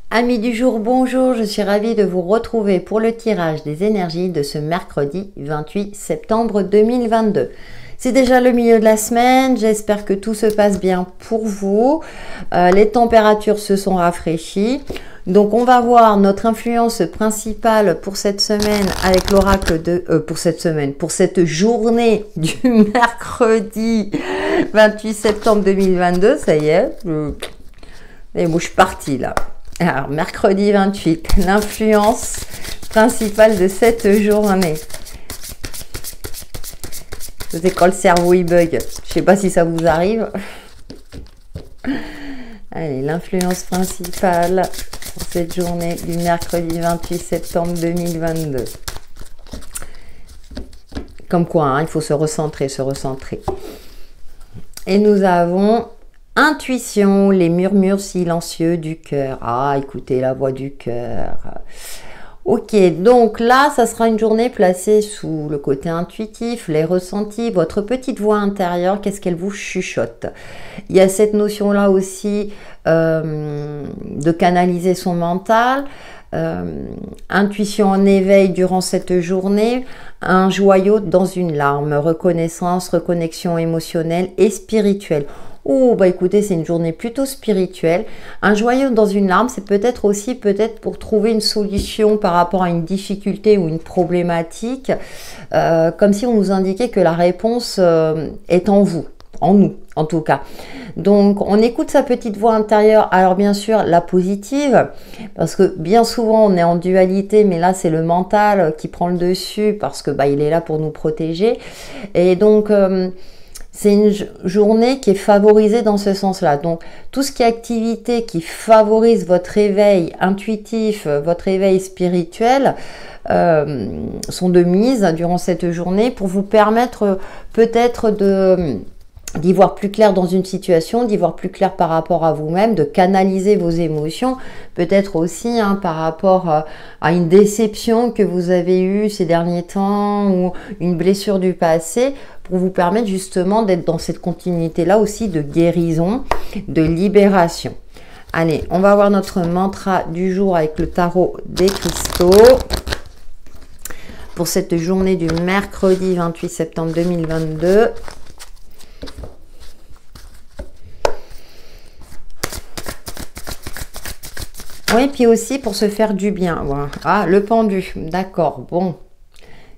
Amis du jour, bonjour, je suis ravie de vous retrouver pour le tirage des énergies de ce mercredi 28 septembre 2022. C'est déjà le milieu de la semaine, j'espère que tout se passe bien pour vous. Les températures se sont rafraîchies. Donc on va voir notre influence principale pour cette semaine avec l'oracle de... pour cette journée du mercredi 28 septembre 2022, ça y est. Et bon, je suis partie là. Alors, mercredi 28, l'influence principale de cette journée. C'est quand le cerveau il bug. Je ne sais pas si ça vous arrive. Allez, l'influence principale pour cette journée du mercredi 28 septembre 2022. Comme quoi, hein, il faut se recentrer, se recentrer. Et nous avons... Intuition, les murmures silencieux du cœur. Ah, écoutez la voix du cœur. Ok, donc là, ça sera une journée placée sous le côté intuitif, les ressentis, votre petite voix intérieure, qu'est-ce qu'elle vous chuchote. Il y a cette notion-là aussi de canaliser son mental. Intuition en éveil durant cette journée, un joyau dans une larme, reconnaissance, reconnexion émotionnelle et spirituelle. Oh, bah écoutez, c'est une journée plutôt spirituelle. Un joyau dans une larme, c'est peut-être aussi pour trouver une solution par rapport à une difficulté ou une problématique, comme si on nous indiquait que la réponse est en vous, en nous en tout cas. Donc, on écoute sa petite voix intérieure. Alors bien sûr, la positive, parce que bien souvent, on est en dualité, mais là, c'est le mental qui prend le dessus parce que il est là pour nous protéger. Et donc... c'est une journée qui est favorisée dans ce sens-là. Donc, tout ce qui est activité qui favorise votre éveil intuitif, votre éveil spirituel, sont de mise durant cette journée pour vous permettre peut-être d'y voir plus clair dans une situation, d'y voir plus clair par rapport à vous-même, de canaliser vos émotions, peut-être aussi par rapport à une déception que vous avez eue ces derniers temps ou une blessure du passé, pour vous permettre justement d'être dans cette continuité-là aussi de guérison, de libération. Allez, on va voir notre mantra du jour avec le tarot des cristaux. Pour cette journée du mercredi 28 septembre 2022. Oui, puis aussi pour se faire du bien. Voilà. Ah, le pendu, d'accord, bon.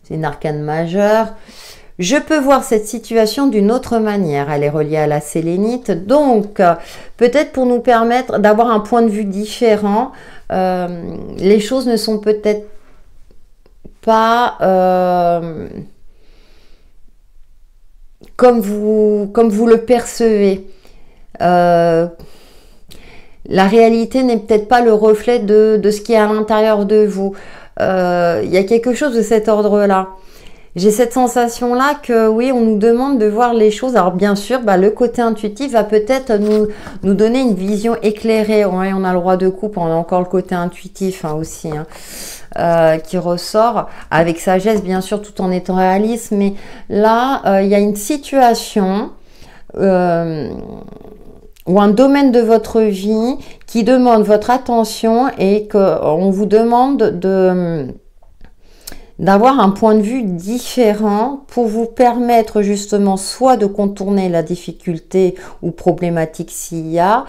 C'est une arcane majeure. Je peux voir cette situation d'une autre manière. Elle est reliée à la sélénite. Donc, peut-être pour nous permettre d'avoir un point de vue différent, les choses ne sont peut-être pas comme vous le percevez. La réalité n'est peut-être pas le reflet de ce qui est à l'intérieur de vous. Il y a quelque chose de cet ordre-là. J'ai cette sensation-là que oui, on nous demande de voir les choses. Alors bien sûr, le côté intuitif va peut-être nous donner une vision éclairée. Ouais, on a le roi de coupe, on a encore le côté intuitif aussi qui ressort avec sagesse, bien sûr, tout en étant réaliste. Mais là, il y a une situation ou un domaine de votre vie qui demande votre attention et qu'on vous demande d'avoir un point de vue différent pour vous permettre justement soit de contourner la difficulté ou problématique s'il y a,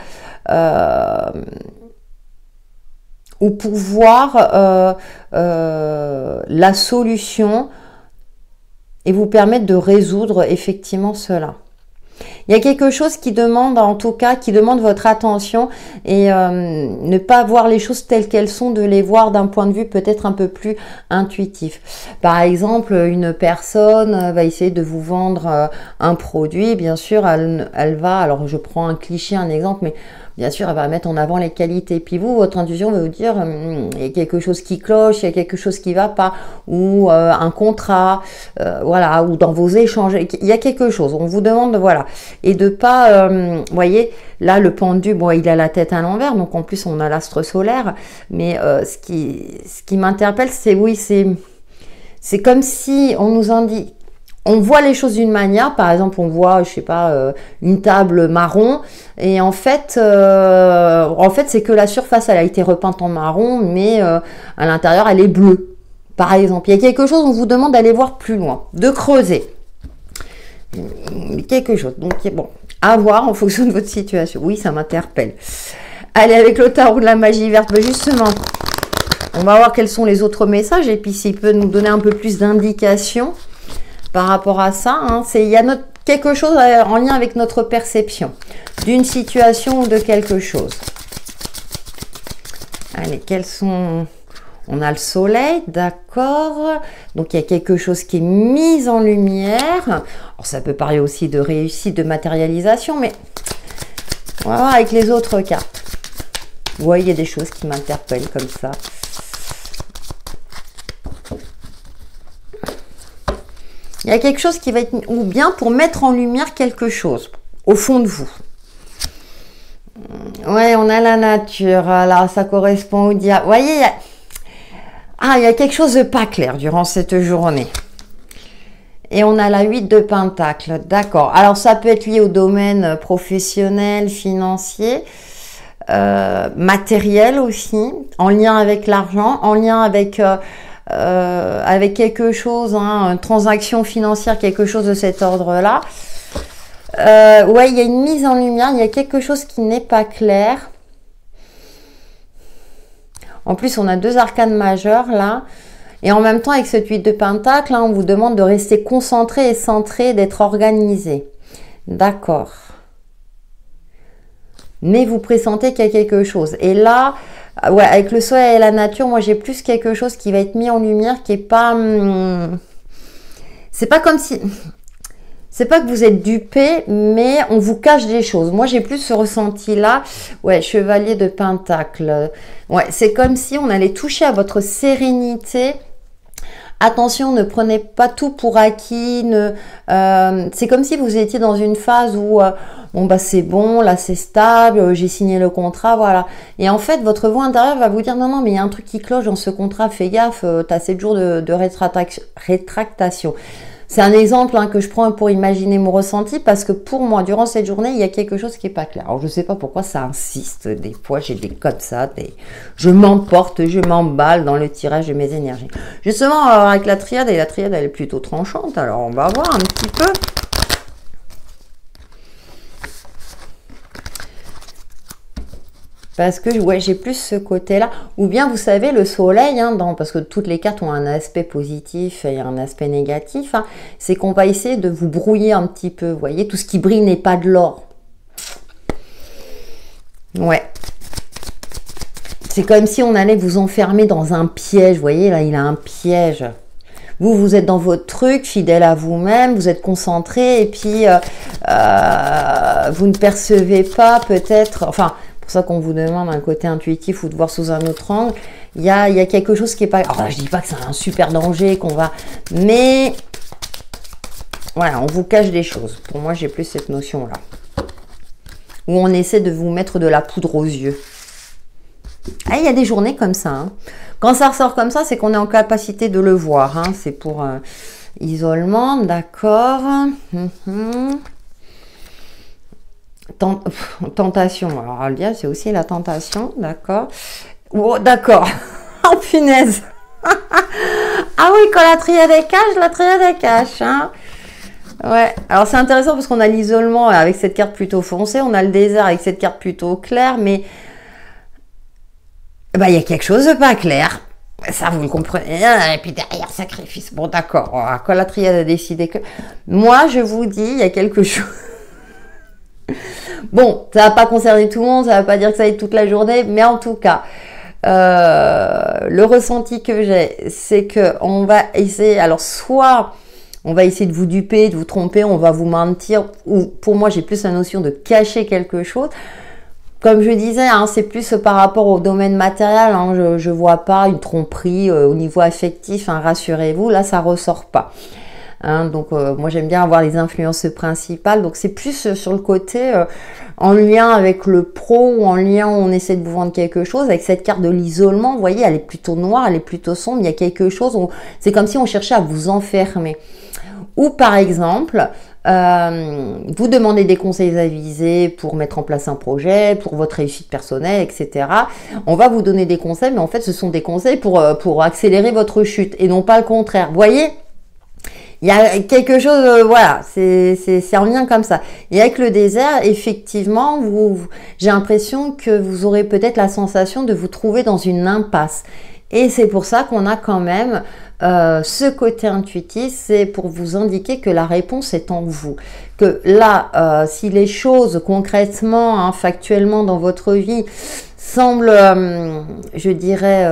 ou pour voir la solution et vous permettre de résoudre effectivement cela. Il y a quelque chose qui demande, en tout cas, qui demande votre attention et ne pas voir les choses telles qu'elles sont, de les voir d'un point de vue peut-être un peu plus intuitif. Par exemple, une personne va essayer de vous vendre un produit, bien sûr, elle va, alors je prends un cliché, un exemple, mais bien sûr, elle va mettre en avant les qualités. Puis vous, votre intuition va vous dire, il y a quelque chose qui cloche, il y a quelque chose qui ne va pas, ou un contrat, voilà, ou dans vos échanges, il y a quelque chose. On vous demande, voilà, et de pas, voyez, là, le pendu, bon, il a la tête à l'envers, donc en plus, on a l'astre solaire, mais ce qui m'interpelle, c'est, oui, c'est comme si on nous indique, on voit les choses d'une manière, par exemple, on voit, je sais pas, une table marron, et en fait, c'est que la surface, elle a été repeinte en marron, mais à l'intérieur, elle est bleue. Par exemple, il y a quelque chose, on vous demande d'aller voir plus loin, de creuser. Quelque chose. Donc, bon, à voir en fonction de votre situation. Oui, ça m'interpelle. Allez, avec le tarot de la magie verte, ben justement, on va voir quels sont les autres messages, et puis s'il peut nous donner un peu plus d'indications par rapport à ça, hein. Il y a quelque chose en lien avec notre perception d'une situation ou de quelque chose. Allez, quels sont... On a le soleil, d'accord. Donc, il y a quelque chose qui est mis en lumière. Alors, ça peut parler aussi de réussite, de matérialisation, mais on va voir avec les autres cartes. Vous voyez, il y a des choses qui m'interpellent comme ça. Il y a quelque chose qui va être, ou bien pour mettre en lumière quelque chose au fond de vous. Ouais, on a la nature. Alors, ça correspond au diable. Vous voyez, il y a quelque chose de pas clair durant cette journée. Et on a la 8 de Pentacles. D'accord. Alors, ça peut être lié au domaine professionnel, financier, matériel aussi, en lien avec l'argent, en lien avec quelque chose, hein, une transaction financière, quelque chose de cet ordre-là. Ouais, il y a une mise en lumière, il y a quelque chose qui n'est pas clair. En plus, on a 2 arcanes majeures là. Et en même temps, avec cette 8 de Pentacle, hein, on vous demande de rester concentré et centré, d'être organisé. D'accord. Mais vous pressentez qu'il y a quelque chose. Et là, ouais, avec le soleil et la nature, moi j'ai plus quelque chose qui va être mis en lumière, qui est pas... c'est pas comme si... C'est pas que vous êtes dupé, mais on vous cache des choses. Moi, j'ai plus ce ressenti-là. Ouais, chevalier de Pentacle. Ouais, c'est comme si on allait toucher à votre sérénité. Attention, ne prenez pas tout pour acquis. C'est comme si vous étiez dans une phase où bon bah c'est bon, là c'est stable, j'ai signé le contrat, voilà. Et en fait, votre voix intérieure va vous dire non, non, mais il y a un truc qui cloche dans ce contrat, fais gaffe, tu as 7 jours de rétractation. C'est un exemple hein, que je prends pour imaginer mon ressenti parce que pour moi, durant cette journée, il y a quelque chose qui n'est pas clair. Alors, je ne sais pas pourquoi ça insiste. Des fois, j'ai des comme ça. Je m'emporte, je m'emballe dans le tirage de mes énergies. Justement, avec la triade, et la triade, elle est plutôt tranchante. Alors, on va voir un petit peu. Parce que ouais, j'ai plus ce côté-là. Ou bien, vous savez, le soleil, hein, parce que toutes les cartes ont un aspect positif et un aspect négatif, hein, c'est qu'on va essayer de vous brouiller un petit peu. Vous voyez, tout ce qui brille n'est pas de l'or. Ouais. C'est comme si on allait vous enfermer dans un piège. Vous voyez, là, il a un piège. Vous, vous êtes dans votre truc, fidèle à vous-même, vous êtes concentré et puis vous ne percevez pas peut-être... Enfin... C'est pour ça qu'on vous demande un côté intuitif ou de voir sous un autre angle. Il y a quelque chose qui est pas... Alors, je dis pas que c'est un super danger qu'on va... Mais voilà, on vous cache des choses. Pour moi, j'ai plus cette notion-là. Où on essaie de vous mettre de la poudre aux yeux. Ah, il y a des journées comme ça. Hein. Quand ça ressort comme ça, c'est qu'on est en capacité de le voir. Hein. C'est pour isolement, d'accord. Tentation, alors le diable c'est aussi la tentation, d'accord. Oh, d'accord. Oh punaise. Ah oui, quand la triade est cache, hein. Ouais, alors c'est intéressant parce qu'on a l'isolement avec cette carte plutôt foncée, on a le désert avec cette carte plutôt claire, mais bah il y a quelque chose de pas clair. Ça, vous le comprenez. Et puis derrière, sacrifice. Bon, d'accord. Quand la triade a décidé que... Moi, je vous dis, il y a quelque chose... Bon, ça va pas concerner tout le monde, ça va pas dire que ça va être toute la journée, mais en tout cas, le ressenti que j'ai, c'est que on va essayer, alors soit on va essayer de vous duper, de vous tromper, on va vous mentir, ou pour moi j'ai plus la notion de cacher quelque chose. Comme je disais, hein, c'est plus par rapport au domaine matériel, hein, je vois pas une tromperie au niveau affectif, hein, rassurez-vous, là ça ressort pas. Hein, donc moi j'aime bien avoir les influences principales, donc c'est plus sur le côté en lien avec le pro ou en lien où on essaie de vous vendre quelque chose. Avec cette carte de l'isolement, vous voyez, elle est plutôt noire, elle est plutôt sombre, il y a quelque chose, c'est comme si on cherchait à vous enfermer. Ou par exemple, vous demandez des conseils avisés pour mettre en place un projet, pour votre réussite personnelle, etc. On va vous donner des conseils, mais en fait, ce sont des conseils pour accélérer votre chute et non pas le contraire. Vous voyez ? Il y a quelque chose, voilà, c'est en lien comme ça. Et avec le désert, effectivement, j'ai l'impression que vous aurez peut-être la sensation de vous trouver dans une impasse. Et c'est pour ça qu'on a quand même ce côté intuitif, c'est pour vous indiquer que la réponse est en vous. Que là, si les choses concrètement, hein, factuellement dans votre vie semblent, je dirais,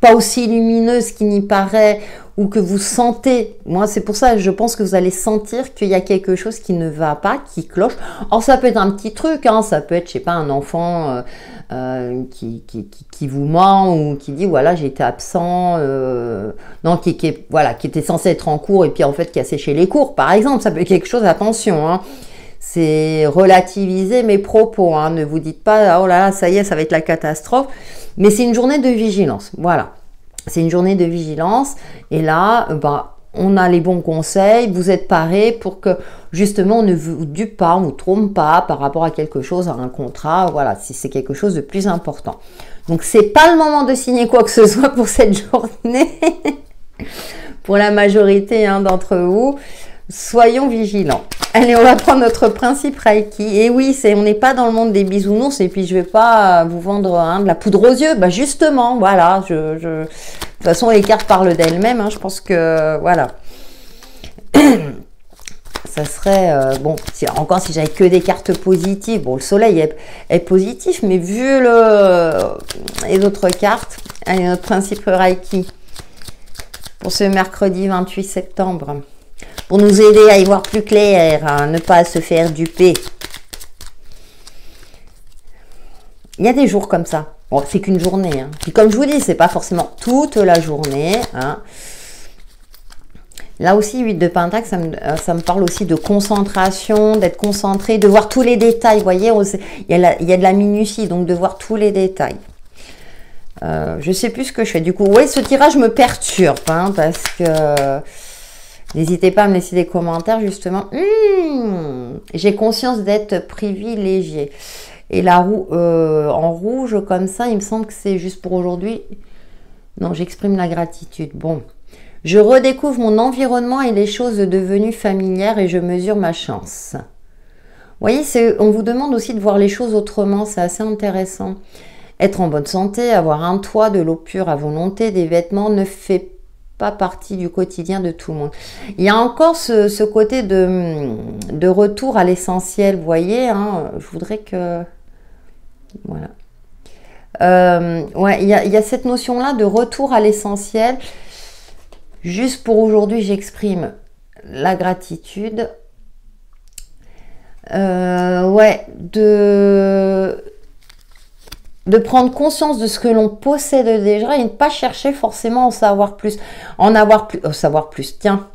pas aussi lumineuses qu'il n'y paraît, ou que vous sentez, moi c'est pour ça, je pense que vous allez sentir qu'il y a quelque chose qui ne va pas, qui cloche. Or ça peut être un petit truc, hein, ça peut être, je sais pas, un enfant qui vous ment ou qui dit voilà j'ai été absent, non voilà qui était censé être en cours et puis en fait qui a séché les cours par exemple, ça peut être quelque chose, attention, hein. C'est relativiser mes propos, hein. Ne vous dites pas oh là là ça y est ça va être la catastrophe, mais c'est une journée de vigilance, voilà. C'est une journée de vigilance et là, on a les bons conseils, vous êtes parés pour que justement on ne vous dupe pas, on ne vous trompe pas par rapport à quelque chose, à un contrat, voilà, si c'est quelque chose de plus important. Donc c'est pas le moment de signer quoi que ce soit pour cette journée, pour la majorité d'entre vous. Soyons vigilants. Allez, on va prendre notre principe Reiki. Et oui, on n'est pas dans le monde des bisounours. Et puis, je ne vais pas vous vendre de la poudre aux yeux. Bah, justement, voilà. De toute façon, les cartes parlent d'elles-mêmes. Je pense que, voilà. Ça serait, bon, encore si j'avais que des cartes positives. Bon, le soleil est positif, mais vu les autres cartes, allez, notre principe Reiki. Pour ce mercredi 28 septembre. Pour nous aider à y voir plus clair, à ne pas se faire duper. Il y a des jours comme ça. Bon, c'est qu'une journée. Puis comme je vous dis, c'est pas forcément toute la journée. Là aussi, 8 de Pentacle, ça me parle aussi de concentration, d'être concentré, de voir tous les détails. Vous voyez, il y a de la minutie, donc de voir tous les détails. Je sais plus ce que je fais. Du coup, oui, ce tirage me perturbe, parce que... N'hésitez pas à me laisser des commentaires, justement. J'ai conscience d'être privilégiée. Et la roue en rouge, comme ça, il me semble que c'est juste pour aujourd'hui. Non, j'exprime la gratitude. Bon. Je redécouvre mon environnement et les choses devenues familières et je mesure ma chance. Vous voyez, on vous demande aussi de voir les choses autrement. C'est assez intéressant. Être en bonne santé, avoir un toit, de l'eau pure à volonté, des vêtements ne fait pas partie du quotidien de tout le monde. Il y a encore ce côté de retour à l'essentiel, vous voyez, je voudrais que... Voilà. Ouais, il y a cette notion-là de retour à l'essentiel. Juste pour aujourd'hui, j'exprime la gratitude. Ouais, de prendre conscience de ce que l'on possède déjà et ne pas chercher forcément à en savoir plus. Savoir plus, tiens,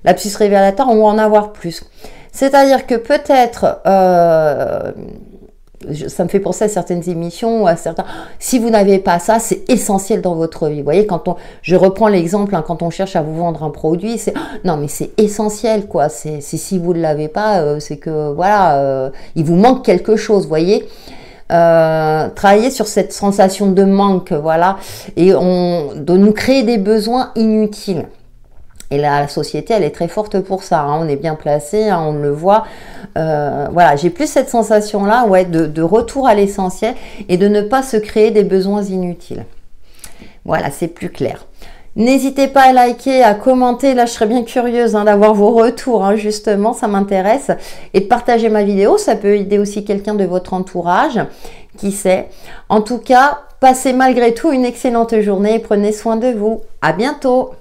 lapsus révélateur, ou en avoir plus. C'est-à-dire que peut-être, ça me fait penser à certaines émissions, ou à certains, si vous n'avez pas ça, c'est essentiel dans votre vie. Vous voyez, je reprends l'exemple, quand on cherche à vous vendre un produit, c'est, non mais c'est essentiel, quoi. C'est si vous ne l'avez pas, c'est que, voilà, il vous manque quelque chose, vous voyez. Travailler sur cette sensation de manque, voilà, et de nous créer des besoins inutiles. Et là, la société, elle est très forte pour ça, on est bien placé, on le voit. Voilà, j'ai plus cette sensation-là, ouais, de retour à l'essentiel et de ne pas se créer des besoins inutiles. Voilà, c'est plus clair. N'hésitez pas à liker, à commenter, là je serais bien curieuse d'avoir vos retours, justement, ça m'intéresse. Et de partager ma vidéo, ça peut aider aussi quelqu'un de votre entourage, qui sait. En tout cas, passez malgré tout une excellente journée et prenez soin de vous. À bientôt!